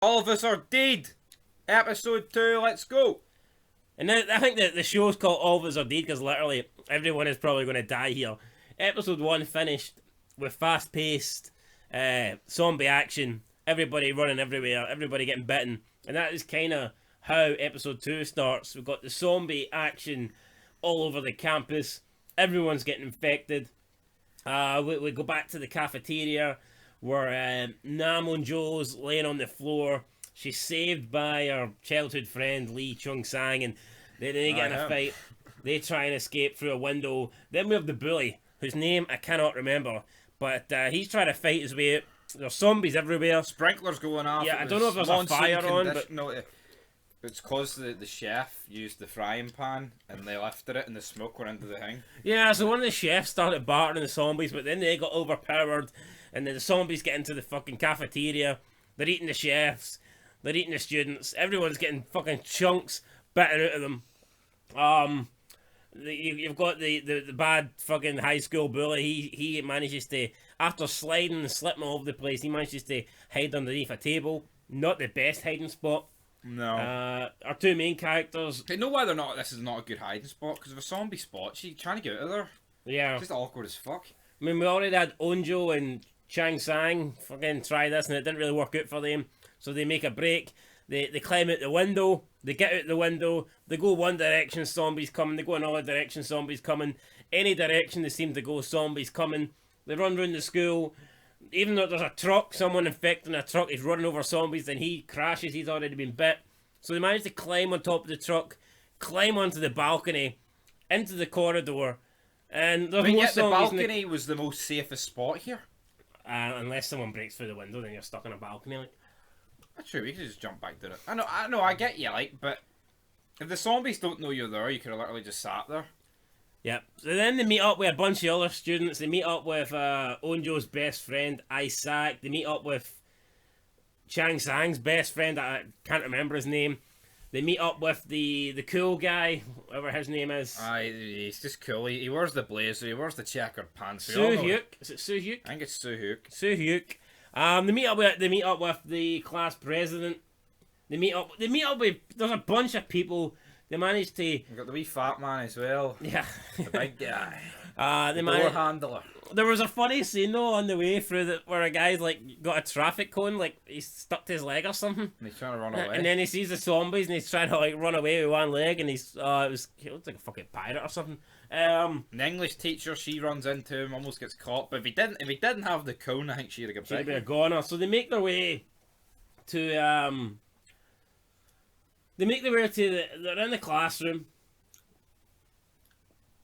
All of us are dead. Episode 2, let's go. And then, I think that the show's called All of Us Are Dead because literally everyone is probably going to die here. Episode 1 finished with fast-paced zombie action, everybody running everywhere, everybody getting bitten. And that is kind of how episode 2 starts. We've got the zombie action all over the campus. Everyone's getting infected. We go back to the cafeteria where On-jo's laying on the floor. She's saved by her childhood friend Lee Cheong-san, and they get in a fight. They try and escape through a window. Then we have the bully, whose name I cannot remember, but he's trying to fight his way out. There's zombies everywhere. Sprinklers going off. Yeah, I don't know if there's a fire on, but... No, it's because the chef used the frying pan and they lifted it and the smoke went into the thing. Yeah, so one of the chefs started bartering the zombies, but then they got overpowered, and then the zombies get into the fucking cafeteria. They're eating the chefs. They're eating the students. Everyone's getting fucking chunks bitten out of them. You've got the bad fucking high school bully. He manages to, after sliding and slipping all over the place, he manages to hide underneath a table. Not the best hiding spot. No. Our two main characters. They know whether or not this is not a good hiding spot, because if a zombie spots you, trying to get out of there. Yeah. It's just awkward as fuck. I mean, we already had On-jo and Cheong-san fucking try this, and it didn't really work out for them. So they make a break. They climb out the window. They get out the window. They go one direction, zombies coming. They go another direction, zombies coming. Any direction they seem to go, zombies coming. They run around the school. Even though there's a truck, someone infecting a truck is running over zombies, then he crashes. He's already been bit. So they manage to climb on top of the truck, climb onto the balcony, into the corridor, and there's more yet the zombies. balcony was the most safest spot here. Unless someone breaks through the window, then you're stuck on a balcony. Like. That's true. We could just jump back to it. I know. I get you, like, but if the zombies don't know you're there, you could have literally just sat there. Yep. So then they meet up with a bunch of other students. They meet up with On-jo's best friend, Isaac. They meet up with Cheong-san's best friend. I can't remember his name. They meet up with the cool guy, whatever his name is. He's just cool. He wears the blazer. He wears the checkered pants. Soo-hyuk. Is it Soo-hyuk? I think it's Soo-hyuk. Soo-hyuk. They meet up with the class president. They meet up with. There's a bunch of people. They managed to. We've got the wee fat man as well. Yeah. The big guy. They door handler. There was a funny scene though on the way through that where a guy's like got a traffic cone, like he's stuck to his leg or something. And he's trying to run away. And then he sees the zombies and he's trying to like run away with one leg, and he looks like a fucking pirate or something. The English teacher, she runs into him, almost gets caught. But if he didn't have the cone, I think she'd have got She'd be a goner. So they make their way to they're in the classroom.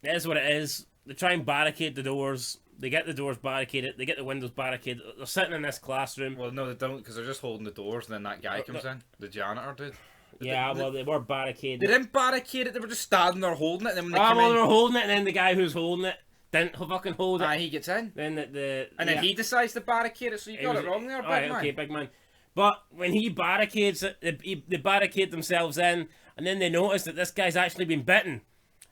That is what it is. They try and barricade the doors. They get the doors barricaded. They get the windows barricaded. They're sitting in this classroom. Well, no, they don't, because they're just holding the doors, and then that guy comes in. The janitor dude. They were barricaded. They didn't barricade it. They were just standing there holding it. And then when they they were holding it, and then the guy who's holding it didn't fucking hold it. He gets in. Then then he decides to barricade it. So you got it wrong there, big man. Okay, big man. But when he barricades it, they barricade themselves in, and then they notice that this guy's actually been bitten.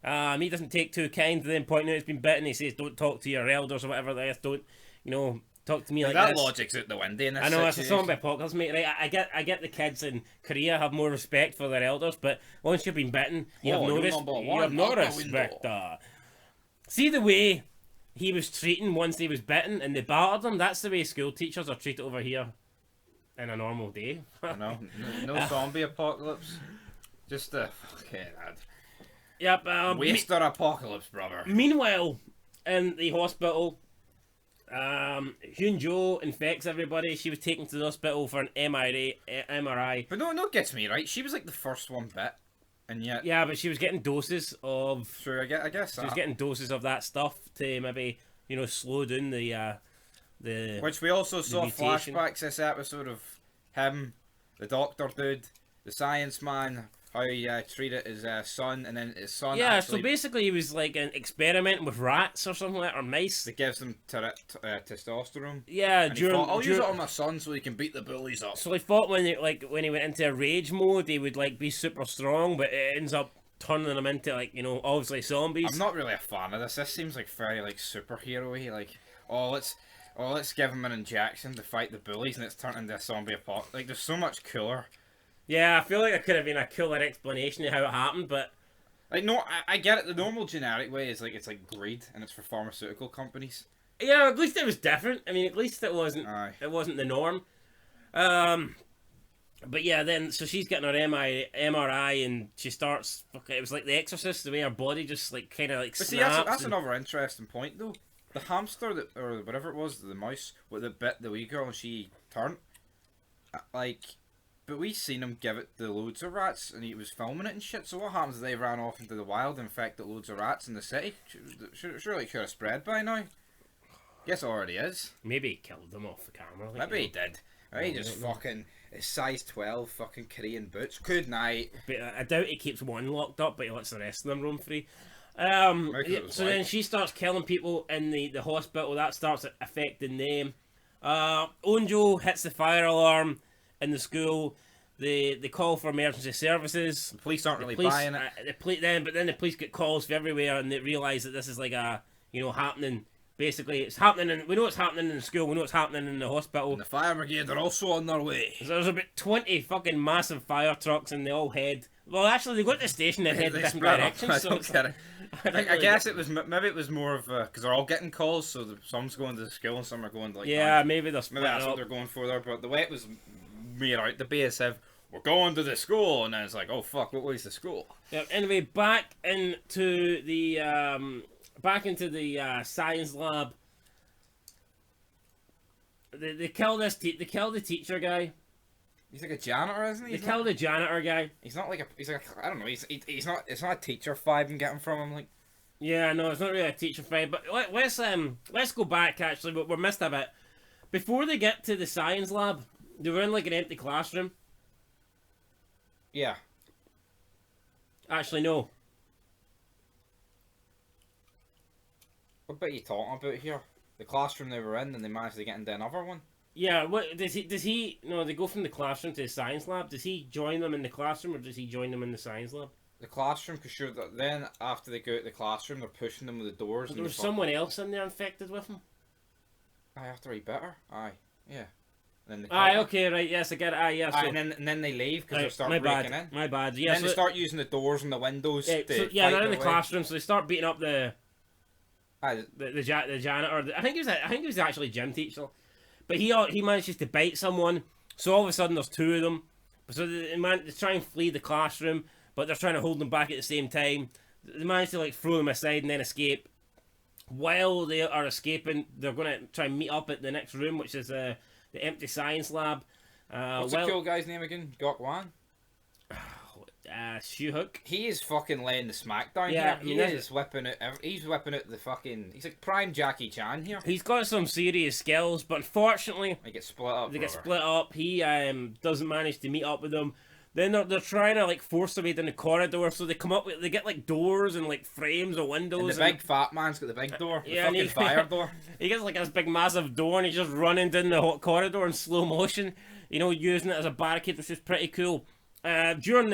He doesn't take too kind to them pointing out he's been bitten. He says, "Don't talk to your elders or whatever that is. Don't, talk to me like that this." Logic's out the window in this I know, situation. it's a zombie apocalypse, mate. Right? I get the kids in Korea have more respect for their elders, but once you've been bitten, you have no respect. See the way he was treating once he was bitten, and they battered him. That's the way school teachers are treated over here in a normal day. I know. No zombie apocalypse. Just a fucking ad. Yep. Waster apocalypse, brother. Meanwhile, in the hospital, On-jo infects everybody. She was taken to the hospital for an MRI. But no, gets me right. She was like the first one bit, and yet. Yeah, but she was getting doses of. Sure, I guess she was getting doses of that stuff to maybe slow down the. Which we also saw flashbacks this episode of him, the doctor dude, the science man. How he treated his son, and then his son. Yeah, so basically he was like an experiment with rats or something like that, or mice. That gives them testosterone. Yeah, I'll use it on my son so he can beat the bullies up. So he thought when he went into a rage mode, he would like be super strong, but it ends up turning them into obviously zombies. I'm not really a fan of this. This seems like very like superhero-y. Like, let's oh, let's give him an injection to fight the bullies, and it's turned into a zombie apocalypse. Like, there's so much cooler. Yeah, I feel like there could have been a cooler explanation of how it happened, but like, no, I get it. The normal generic way is like it's like greed, and it's for pharmaceutical companies. yeah, at least it was different. I mean, at least it wasn't. Aye. It wasn't the norm. But yeah, then so she's getting her MRI, and she starts. It was like The Exorcist, the way her body just like kind of like But snaps. see, that's another interesting point though. The hamster that, or whatever it was, the mouse, with the bit the wee girl and she turned, like, but we seen him give it to loads of rats, and he was filming it and shit. So what happens if they ran off into the wild and infected loads of rats in the city? Surely it should have spread by now. Guess it already is. Maybe he killed them off the camera. Like, Maybe he did. Or he just fucking, it's size 12 fucking Korean boots. Good night. But I doubt he keeps one locked up, but he lets the rest of them roam free. So then she starts killing people in the hospital. That starts affecting them. On-jo hits the fire alarm in the school. They call for emergency services. The police aren't really buying it. But then the police get calls from everywhere, and they realise that this is like happening. Basically, it's happening. We know it's happening in the school. We know it's happening in the hospital. And the fire brigade are also on their way. So there's about 20 fucking massive fire trucks, and they all head. Well, actually, they go to the station and head in different directions. So I guess it was maybe it was more of because they're all getting calls, so some's going to the school and some are going to like. Yeah, maybe that's what they're going for there. But the way it was made out to be as if we're going to the school, and then it's like, oh fuck, what was the school? Yeah. Anyway, back into the science lab. They kill this. They kill the teacher guy. He's like a janitor, isn't he? They kill the janitor guy. He's not like a. He's like I don't know. He's not. It's not a teacher vibe I'm getting from him. Like. Yeah, no, it's not really a teacher vibe. But let's go back. Actually, we're missed a bit. Before they get to the science lab, they were in like an empty classroom. Yeah. Actually, no. What bit are you talking about here? The classroom they were in, and they managed to get into another one. Yeah, what does he? No, they go from the classroom to the science lab. Does he join them in the classroom, or does he join them in the science lab? The classroom, because sure. Then after they go out the classroom, they're pushing them with the doors. But there was someone else in there infected with him. Aye, after he bit her. Aye, yeah. And then aye, okay, right, yes, I get it. Aye, yeah. So, and then they leave because they start breaking in. My bad. Yeah. Then they start using the doors and the windows. Yeah, they're in the classroom, so they start beating up the janitor. I think he was actually a gym teacher. But he manages to bite someone, so all of a sudden there's two of them. So they try and flee the classroom, but they're trying to hold them back at the same time. They manage to like throw them aside and then escape. While they are escaping, they're going to try and meet up at the next room, which is the empty science lab. What's the cool guy's name again? Gok Wan? Shu Hook. He is fucking laying the smackdown here. He is whipping out. He's whipping out the fucking. He's like prime Jackie Chan here. He's got some serious skills, but unfortunately, they get split up. Get split up. He doesn't manage to meet up with them. Then they're trying to like force their way down the corridor, so they come up with they get like doors and like frames or windows. And the big fat man's got the big door, the fucking fire door. He gets like this big massive door, and he's just running down the hot corridor in slow motion. Using it as a barricade, which is pretty cool. During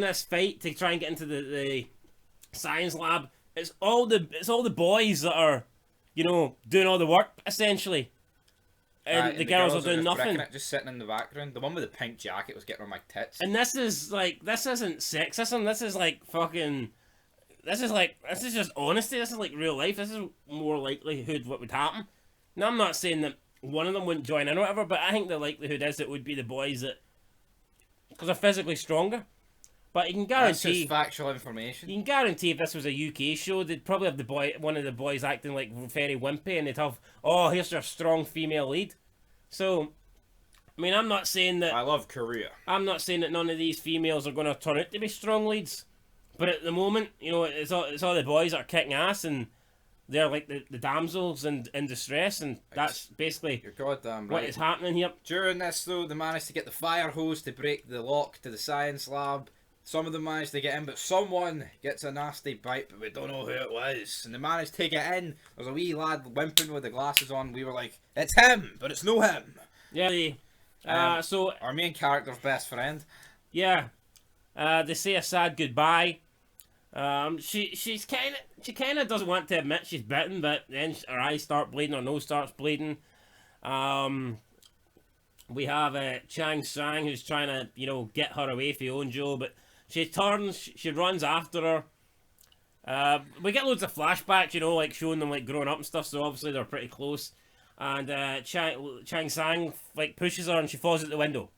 this fight to try and get into the science lab, it's all the boys that are, doing all the work essentially, and the girls are doing nothing. Just sitting in the background. The one with the pink jacket was getting on my tits. And this isn't sexism. This is like fucking. This is just honesty. This is like real life. This is more likelihood what would happen. Now I'm not saying that one of them wouldn't join in or whatever, but I think the likelihood is it would be the boys that, because they're physically stronger. But you can guarantee. That's just factual information. You can guarantee if this was a UK show, they'd probably have one of the boys acting like very wimpy, and they'd have, oh, here's our strong female lead. So, I mean, I'm not saying that. I love Korea. I'm not saying that none of these females are going to turn out to be strong leads, but at the moment, it's all the boys that are kicking ass, and they're like the damsels in distress, and that's basically you're goddamn right. What is happening here. During this, though, they managed to get the fire hose to break the lock to the science lab. Some of them managed to get in, but someone gets a nasty bite, but we don't know who it was. And they managed to get in. There's a wee lad whimpering with the glasses on. We were like, it's him, but it's no him. Yeah. So our main character's best friend. Yeah. They say a sad goodbye. She kind of doesn't want to admit she's bitten, but then her eyes start bleeding, her nose starts bleeding. We have Chang Sang who's trying to get her away from On-jo, but she turns, she runs after her. We get loads of flashbacks, like showing them like growing up and stuff. So obviously they're pretty close. And Chang Sang like pushes her and she falls out the window.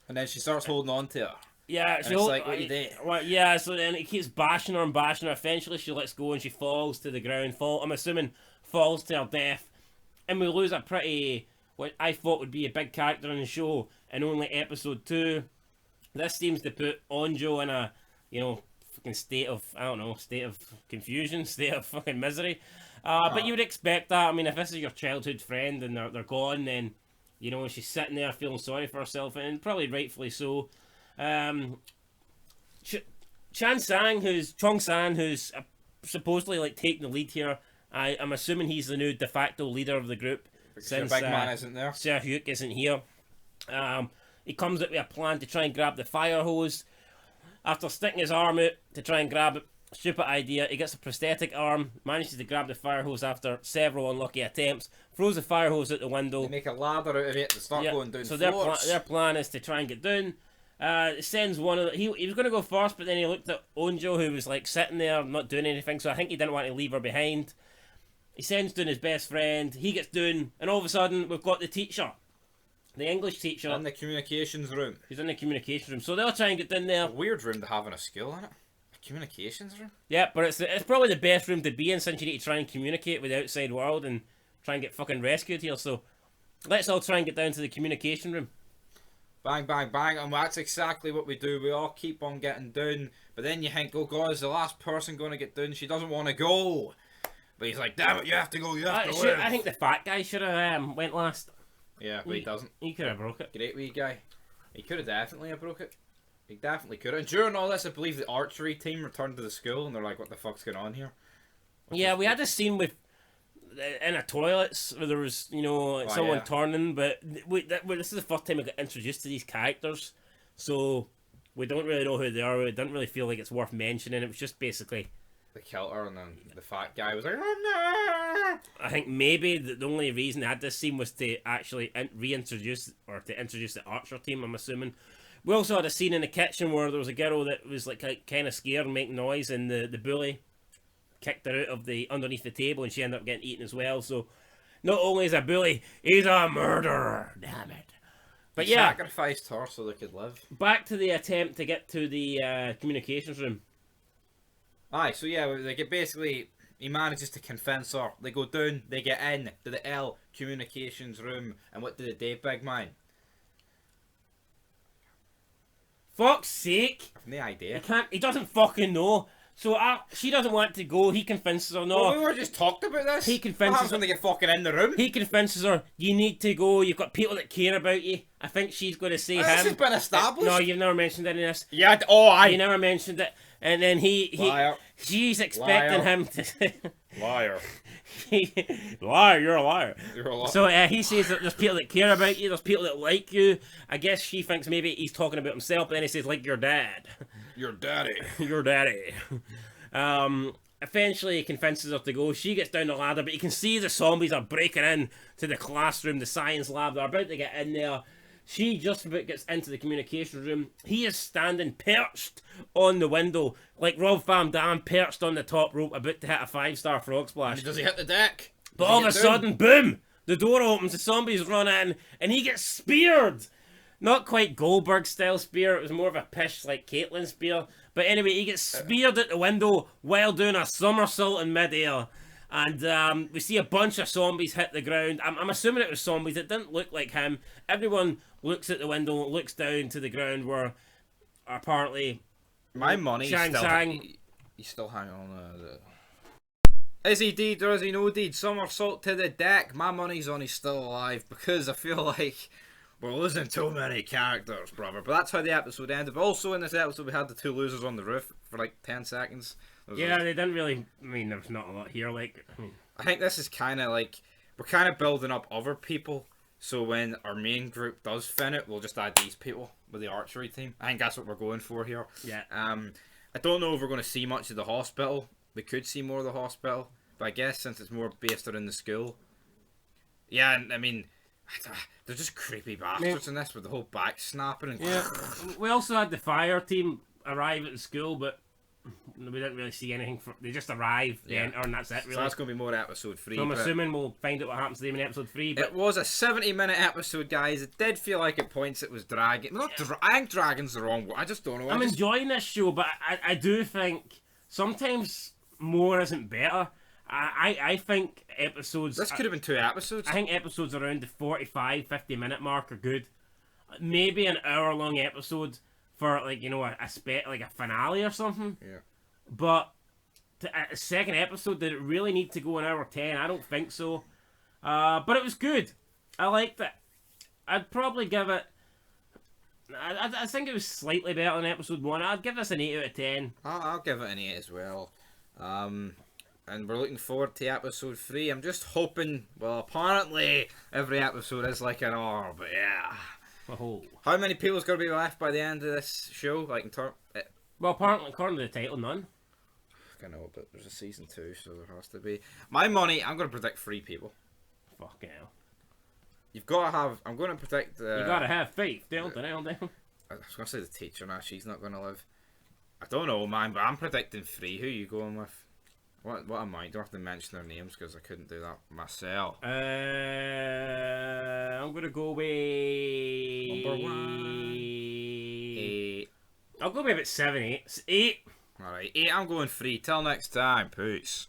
And then she starts holding on to her. Yeah, and it's like, what you do? Well, yeah, so then it keeps bashing her and bashing her. Eventually, she lets go and she falls to the ground. I'm assuming falls to her death, and we lose a pretty, what I thought would be a big character in the show in only episode 2. This seems to put On-jo in a, fucking state of confusion, state of fucking misery. But you would expect that. I mean, if this is your childhood friend and they're gone, then she's sitting there feeling sorry for herself, and probably rightfully so. Chong-san, who's supposedly like taking the lead here. I'm assuming he's the new de facto leader of the group since Big Man isn't there. Sir Hyuk isn't here. He comes up with a plan to try and grab the fire hose. After sticking his arm out to try and grab it, stupid idea, he gets a prosthetic arm, manages to grab the fire hose after several unlucky attempts, throws the fire hose out the window. They make a ladder out of it to start going down. So their plan is to try and get down. Sends one of he was going to go first, but then he looked at On-jo, who was like sitting there not doing anything, so I think he didn't want to leave her behind. He sends down his best friend, he gets down, and all of a sudden we've got the teacher, the English teacher, in the communications room. He's in the communications room, so they'll try and get down there. A weird room to have in a school, isn't it? A communications room? Yeah, but it's probably the best room to be in, since you need to try and communicate with the outside world and try and get fucking rescued here, so let's all try and get down to the communication room. Bang, bang, bang, and that's exactly what we do. We all keep on getting down, but then you think, oh god, is the last person going to get down? She doesn't want to go. But he's like, damn it, you have to go, you have to live. I think the fat guy should have went last. Yeah, but he doesn't. He could have broke it. Great wee guy. He could have definitely broke it. He definitely could have. And during all this, I believe the archery team returned to the school, and they're like, what the fuck's going on here? Yeah, we had a scene with in a toilets where there was someone turning, but this is the first time we got introduced to these characters, so we don't really know who they are. We didn't really feel like it's worth mentioning. It was just basically the kilter, and then the fat guy was like, oh, no. I think maybe the only reason they had this scene was to actually reintroduce or to introduce the archer team, I'm assuming. We also had a scene in the kitchen where there was a girl that was like kind of scared and making noise, and the bully kicked her out of underneath the table, and she ended up getting eaten as well. So not only is a bully, he's a murderer. Damn it! But yeah, sacrificed her so they could live. Back to the attempt to get to the communications room. Aye, so yeah, they get basically he manages to convince her. They go down, they get in to the L communications room, and what do they do, big man? Fuck's sake! I've no idea. He doesn't fucking know. So she doesn't want to go. He convinces her. No, well, we were just talking about this. He convinces her when they get fucking in the room. He convinces her. You need to go. You've got people that care about you. I think she's going to say him. This has been established. No, you've never mentioned any of this. Yeah. Oh, I. You never mentioned it. And then Liar. She's expecting him to. Liar. Liar. You're a liar. You're a liar. So he says that there's people that care about you. There's people that like you. I guess she thinks maybe he's talking about himself, but then he says like your dad. Your daddy. Your daddy. Eventually he convinces her to go. She gets down the ladder, but you can see the zombies are breaking in to the classroom, the science lab. They're about to get in there. She just about gets into the communication room. He is standing perched on the window, like Rob Van Dam perched on the top rope, about to hit a 5-star frog splash. Does he hit the deck? But all of a sudden, boom! The door opens, the zombies run in, and he gets speared! Not quite Goldberg style spear, it was more of a pish like Caitlyn spear. But anyway, he gets speared at the window while doing a somersault in midair. And we see a bunch of zombies hit the ground. I'm assuming it was zombies. It didn't look like him. Everyone looks at the window, looks down to the ground where apparently my money Chang Sang. He's still hanging on. Is he dead or is he no dead? Somersault to the deck. My money's on he's still alive, because I feel like we're losing too many characters, brother. But that's how the episode ended. But also in this episode we had the two losers on the roof for like 10 seconds. Yeah, they didn't really. I mean, there's not a lot here. I think this is kind of like we're kind of building up other people. So when our main group does fin it, we'll just add these people with the archery team. I think that's what we're going for here. Yeah. I don't know if we're going to see much of the hospital. We could see more of the hospital, but I guess since it's more based around the school. Yeah, I mean, they're just creepy bastards in this with the whole back snapping and. Yeah. We also had the fire team arrive at the school, but we didn't really see anything. They just arrive, they enter, and that's it. Really. So that's going to be more episode 3. So I'm assuming we'll find out what happens to them in episode 3. But it was a 70-minute episode, guys. It did feel like at points it was dragging. I think dragging's the wrong word. I just don't know. I'm enjoying this show, but I do think sometimes more isn't better. I think episodes... This could have been 2 episodes. I think episodes around the 45, 50-minute mark are good. Maybe an hour-long episode for, like, you know, like a finale or something. Yeah. But a second episode, did it really need to go an hour 10? I don't think so. But it was good. I liked it. I'd probably give it... I think it was slightly better than episode 1. I'd give this an 8 out of 10. I'll give it an 8 as well. And we're looking forward to episode 3. I'm just hoping... Well, apparently every episode is like an hour, but yeah. Oh. How many people's going to be left by the end of this show? Like in Well, apparently, according to the title, none. I know, but there's a season 2, so there has to be. My money, I'm going to predict 3 people. Fucking hell. You've got to have... I'm going to predict... you got to have faith. Down. I was going to say the teacher now. She's not going to live. I don't know, man, but I'm predicting 3. Who are you going with? What am I? Don't have to mention their names because I couldn't do that myself. I'm going to go with... Number 1. 8. I'll go with about 7, 8. 8. Alright, 8. I'm going 3. Till next time. Peace.